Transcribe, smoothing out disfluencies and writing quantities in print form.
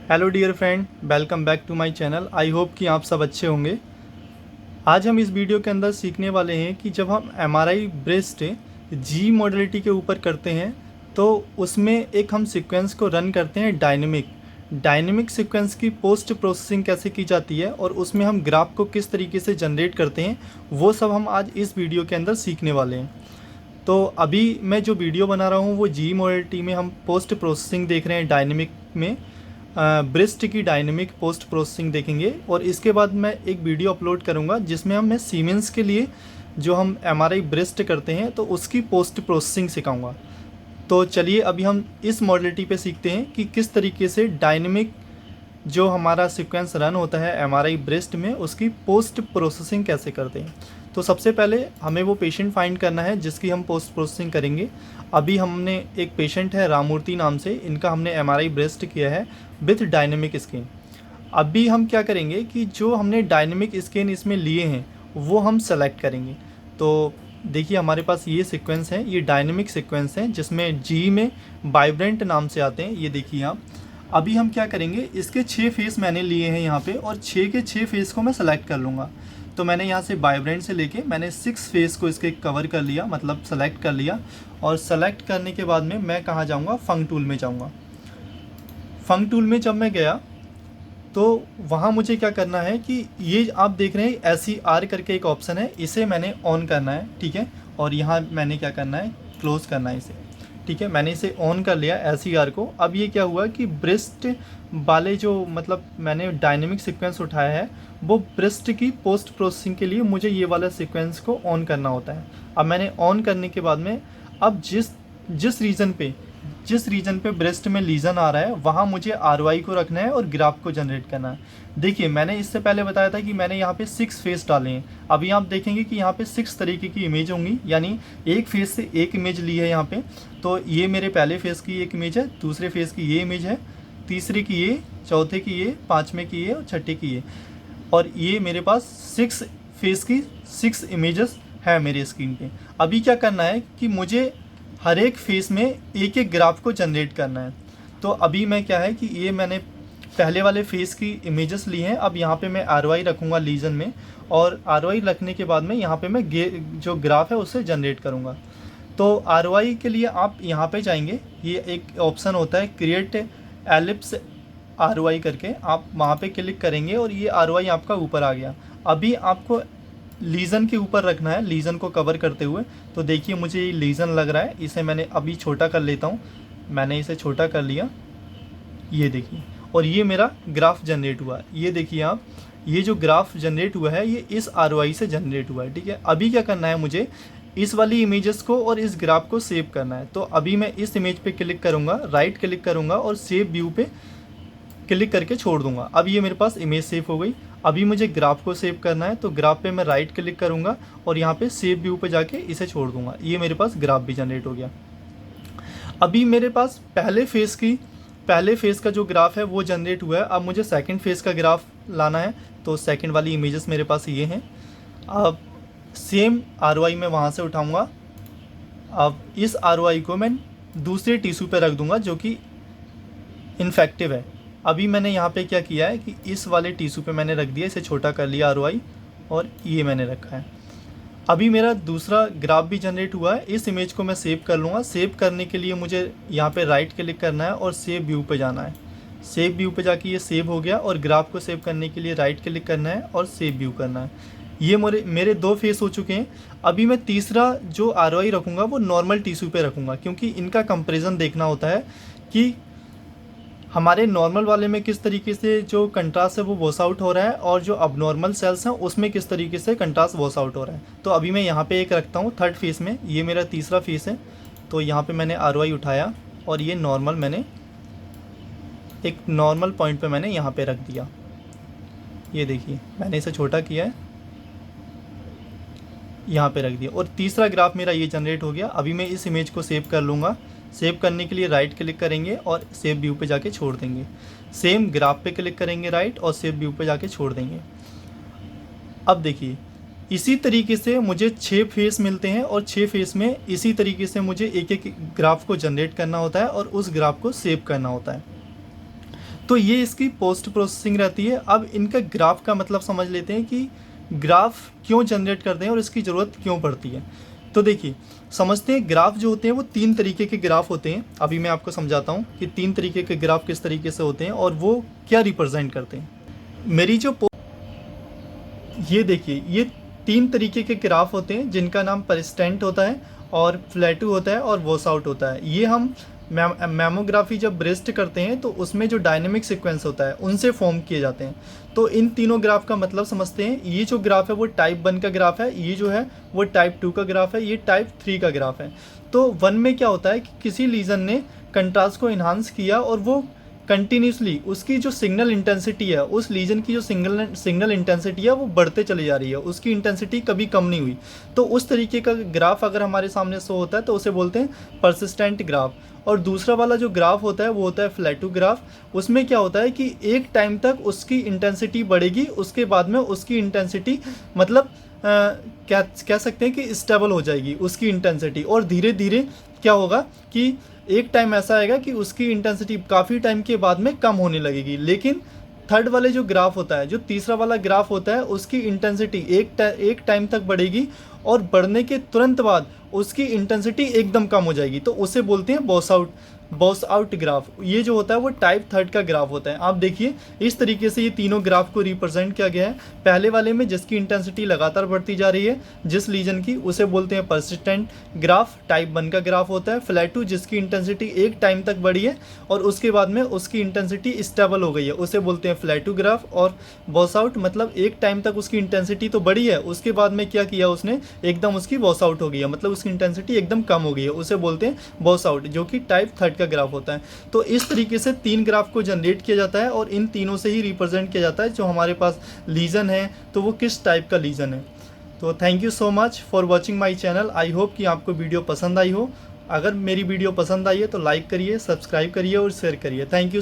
Hello dear friend, welcome back to my channel. I hope कि आप सब अच्छे होंगे। आज हम इस वीडियो के अंदर सीखने वाले हैं कि जब हम एमआरआई ब्रेस्ट जी मॉडलिटी के ऊपर करते हैं तो उसमें एक हम सीक्वेंस को रन करते हैं डायनेमिक सीक्वेंस की पोस्ट प्रोसेसिंग कैसे की जाती है और उसमें हम ग्राफ को किस तरीके से जनरेट करते हैं, वो सब हम आज इस वीडियो के अंदर सीखने वाले हैं। तो अभी मैं जो वीडियो बना रहा हूँ वो जी मॉडलिटी में हम पोस्ट प्रोसेसिंग देख रहे हैं। डायनेमिक में ब्रेस्ट की डायनेमिक पोस्ट प्रोसेसिंग देखेंगे और इसके बाद मैं एक वीडियो अपलोड करूंगा जिसमें मैं सीमेंस के लिए जो हम एमआरआई ब्रेस्ट करते हैं तो उसकी पोस्ट प्रोसेसिंग सिखाऊंगा। तो चलिए अभी हम इस मॉडलिटी पे सीखते हैं कि किस तरीके से डायनेमिक जो हमारा सीक्वेंस रन होता है एमआरआई ब्रेस्ट में उसकी पोस्ट प्रोसेसिंग कैसे करते हैं। तो सबसे पहले हमें वो पेशेंट फाइंड करना है जिसकी हम पोस्ट प्रोसेसिंग करेंगे। अभी हमने एक पेशेंट है रामूर्ति नाम से, इनका हमने एमआरआई ब्रेस्ट किया है विथ डायनेमिक स्कैन। अभी हम क्या करेंगे कि जो हमने डायनेमिक स्कैन इसमें लिए हैं वो हम सेलेक्ट करेंगे। तो देखिए हमारे पास ये सीक्वेंस है, ये डायनेमिक सीक्वेंस है जिसमें जी में वाइब्रेंट नाम से आते हैं। ये देखिए आप। अभी हम क्या करेंगे, इसके 6 फेस मैंने लिए हैं यहाँ पे और 6 के 6 फेस को मैं सेलेक्ट कर लूँगा। तो मैंने यहाँ से वाइब्रेंट से लेके मैंने 6 फेस को इसके कवर कर लिया, मतलब सेलेक्ट कर लिया। और सेलेक्ट करने के बाद में मैं कहाँ जाऊँगा, फंक टूल में जाऊँगा। फंक टूल में जब मैं गया तो वहाँ मुझे क्या करना है कि ये आप देख रहे हैं SER करके एक ऑप्शन है, इसे मैंने ऑन करना है। ठीक है, और यहाँ मैंने क्या करना है, क्लोज़ करना है इसे। ठीक है, मैंने इसे ऑन कर लिया SER को। अब ये क्या हुआ कि ब्रेस्ट वाले जो मतलब मैंने डायनेमिक सीक्वेंस उठाया है वो ब्रेस्ट की पोस्ट प्रोसेसिंग के लिए मुझे ये वाला सीक्वेंस को ऑन करना होता है। अब मैंने ऑन करने के बाद में अब जिस रीजन पे ब्रेस्ट में लीजन आ रहा है वहाँ मुझे ROI को रखना है और ग्राफ को जनरेट करना है। देखिए मैंने इससे पहले बताया था कि मैंने यहाँ पे 6 फेस डाले हैं। अभी आप देखेंगे कि यहाँ पे 6 तरीके की इमेज होंगी, यानी एक फेस से एक इमेज ली है यहाँ पे। तो ये मेरे पहले फेस की एक इमेज है, दूसरे फेस की ये इमेज है, तीसरे की ये, चौथे की ये, पाँचवें की ये और छठे की ये। और ये मेरे पास 6 फेस की 6 इमेजेस है मेरे स्क्रीन पे। अभी क्या करना है कि मुझे हर एक फेस में एक एक ग्राफ को जनरेट करना है। तो अभी मैं क्या है कि ये मैंने पहले वाले फेस की इमेजेस ली हैं। अब यहाँ पे मैं ROI रखूँगा लीजन में, और ROI रखने के बाद में यहाँ पे मैं जो ग्राफ है उससे जनरेट करूँगा। तो ROI के लिए आप यहाँ पे जाएंगे, ये एक ऑप्शन होता है क्रिएट एलिप्स ROI करके, आप वहाँ पे क्लिक करेंगे और ये ROI आपका ऊपर आ गया। अभी आपको लीजन के ऊपर रखना है, लीजन को कवर करते हुए। तो देखिए मुझे ये लीजन लग रहा है, इसे मैंने अभी छोटा कर लेता हूँ। मैंने इसे छोटा कर लिया, ये देखिए, और ये मेरा ग्राफ जनरेट हुआ। ये देखिए आप, ये जो ग्राफ जनरेट हुआ है ये इस ROI से जनरेट हुआ है। ठीक है, अभी क्या करना है, मुझे इस वाली इमेजेस को और इस ग्राफ को सेव करना है। तो अभी मैं इस इमेज पे क्लिक करूँगा, राइट क्लिक करूँगा और सेव व्यू पे क्लिक करके छोड़ दूंगा। अब ये मेरे पास इमेज सेव हो गई। अभी मुझे ग्राफ को सेव करना है, तो ग्राफ पे मैं राइट क्लिक करूंगा और यहाँ पे सेव व्यू पे जाके इसे छोड़ दूंगा। ये मेरे पास ग्राफ भी जनरेट हो गया। अभी मेरे पास पहले फेस का जो ग्राफ है वो जनरेट हुआ है। अब मुझे सेकंड फेस का ग्राफ लाना है, तो सेकंड वाली इमेजेस मेरे पास ये हैं। अब सेम ROI मैं वहाँ से उठाऊँगा। अब इस ROI को मैं दूसरे टिश्यू पे रख दूँगा जो कि इन्फेक्टिव है। अभी मैंने यहाँ पे क्या किया है कि इस वाले टिश्यू पे मैंने रख दिया, इसे छोटा कर लिया ROI, और ये मैंने रखा है। अभी मेरा दूसरा ग्राफ भी जनरेट हुआ है। इस इमेज को मैं सेव कर लूँगा। सेव करने के लिए मुझे यहाँ पे राइट क्लिक करना है और सेव व्यू पे जाना है। सेव व्यू पे जाके ये सेव हो गया, और ग्राफ को सेव करने के लिए राइट क्लिक करना है और सेव व्यू करना है। ये मेरे 2 फेस हो चुके हैं। अभी मैं तीसरा जो ROI रखूँगा वो नॉर्मल टिश्यू पे रखूँगा, क्योंकि इनका कंपेरिजन देखना होता है कि हमारे नॉर्मल वाले में किस तरीके से जो कंट्रास्ट है वो वॉश आउट हो रहा है, और जो अबनॉर्मल सेल्स हैं उसमें किस तरीके से कंट्रास्ट वॉश आउट हो रहा है। तो अभी मैं यहाँ पे एक रखता हूँ थर्ड फेस में, ये मेरा तीसरा फेस है। तो यहाँ पे मैंने ROI उठाया और ये नॉर्मल मैंने एक नॉर्मल पॉइंट पे मैंने यहाँ पे रख दिया। ये देखिए मैंने इसे छोटा किया है, यहाँ पे रख दिया, और तीसरा ग्राफ मेरा ये जनरेट हो गया। अभी मैं इस इमेज को सेव कर लूँगा। सेव करने के लिए राइट क्लिक करेंगे और सेव व्यू पे जाके छोड़ देंगे। सेम ग्राफ पे क्लिक करेंगे राइट, और सेव व्यू पे जाके छोड़ देंगे। अब देखिए इसी तरीके से मुझे 6 फेस मिलते हैं, और 6 फेस में इसी तरीके से मुझे एक एक ग्राफ को जनरेट करना होता है और उस ग्राफ को सेव करना होता है। तो ये इसकी पोस्ट प्रोसेसिंग रहती है। अब इनका ग्राफ का मतलब समझ लेते हैं कि ग्राफ क्यों जनरेट करते हैं और इसकी ज़रूरत क्यों पड़ती है। तो देखिए, समझते हैं ग्राफ जो होते हैं वो 3 तरीके के ग्राफ होते हैं। अभी मैं आपको समझाता हूँ कि 3 तरीके के ग्राफ किस तरीके से होते हैं और वो क्या रिप्रेजेंट करते हैं। मेरी जो ये देखिए, ये 3 तरीके के ग्राफ होते हैं जिनका नाम परसिस्टेंट होता है और प्लेटू होता है और वॉश आउट होता है। ये हम मैमोग्राफी जब ब्रेस्ट करते हैं तो उसमें जो डायनेमिक सीक्वेंस होता है उनसे फॉर्म किए जाते हैं। तो इन तीनों ग्राफ का मतलब समझते हैं। ये जो ग्राफ है वो टाइप 1 का ग्राफ है, ये जो है वो टाइप 2 का ग्राफ है, ये टाइप 3 का ग्राफ है। तो 1 में क्या होता है कि किसी लीजन ने कंट्रास्ट को इन्हांस किया और वो कंटिन्यूसली उसकी जो सिग्नल इंटेंसिटी है, उस लीजन की जो सिग्नल इंटेंसिटी है वो बढ़ते चली जा रही है, उसकी इंटेंसिटी कभी कम नहीं हुई। तो उस तरीके का ग्राफ अगर हमारे सामने शो होता है तो उसे बोलते हैं परसिस्टेंट ग्राफ। और दूसरा वाला जो ग्राफ होता है वो होता है फ्लैटू ग्राफ। उसमें क्या होता है कि एक टाइम तक उसकी इंटेंसिटी बढ़ेगी, उसके बाद में उसकी इंटेंसिटी मतलब क्या कह सकते हैं कि स्टेबल हो जाएगी उसकी इंटेंसिटी, और धीरे धीरे क्या होगा कि एक टाइम ऐसा आएगा कि उसकी इंटेंसिटी काफ़ी टाइम के बाद में कम होने लगेगी। लेकिन थर्ड वाले जो ग्राफ होता है, जो तीसरा वाला ग्राफ होता है, उसकी इंटेंसिटी एक टाइम तक बढ़ेगी और बढ़ने के तुरंत बाद उसकी इंटेंसिटी एकदम कम हो जाएगी। तो उसे बोलते हैं बॉस आउट ग्राफ। ये जो होता है वो टाइप 3 का ग्राफ होता है। आप देखिए, इस तरीके से ये तीनों ग्राफ को रिप्रेजेंट किया गया है। पहले वाले में जिसकी इंटेंसिटी लगातार बढ़ती जा रही है जिस लीजन की, उसे बोलते हैं परसिस्टेंट ग्राफ, टाइप 1 का ग्राफ होता है। फ्लैटू जिसकी इंटेंसिटी एक टाइम तक बढ़ी है और उसके बाद में उसकी इंटेंसिटी स्टेबल हो गई है, उसे बोलते हैं फ्लैटू ग्राफ। और बॉस आउट मतलब एक टाइम तक उसकी इंटेंसिटी तो बढ़ी है, उसके बाद में क्या किया उसने, एकदम उसकी बॉस आउट हो गई है, मतलब उसकी इंटेंसिटी एकदम कम हो गई है, उसे बोलते हैं बॉस आउट, जो कि टाइप 3 का ग्राफ होता है। तो इस तरीके से 3 ग्राफ को जनरेट किया जाता है और इन तीनों से ही रिप्रेजेंट किया जाता है जो हमारे पास लीजन है तो वो किस टाइप का लीजन है। तो thank you so much for watching my channel. I hope कि आपको वीडियो पसंद आई हो। अगर मेरी वीडियो पसंद आई है तो लाइक करिए, सब्सक्राइब करिए और शेयर करिए। Thank you.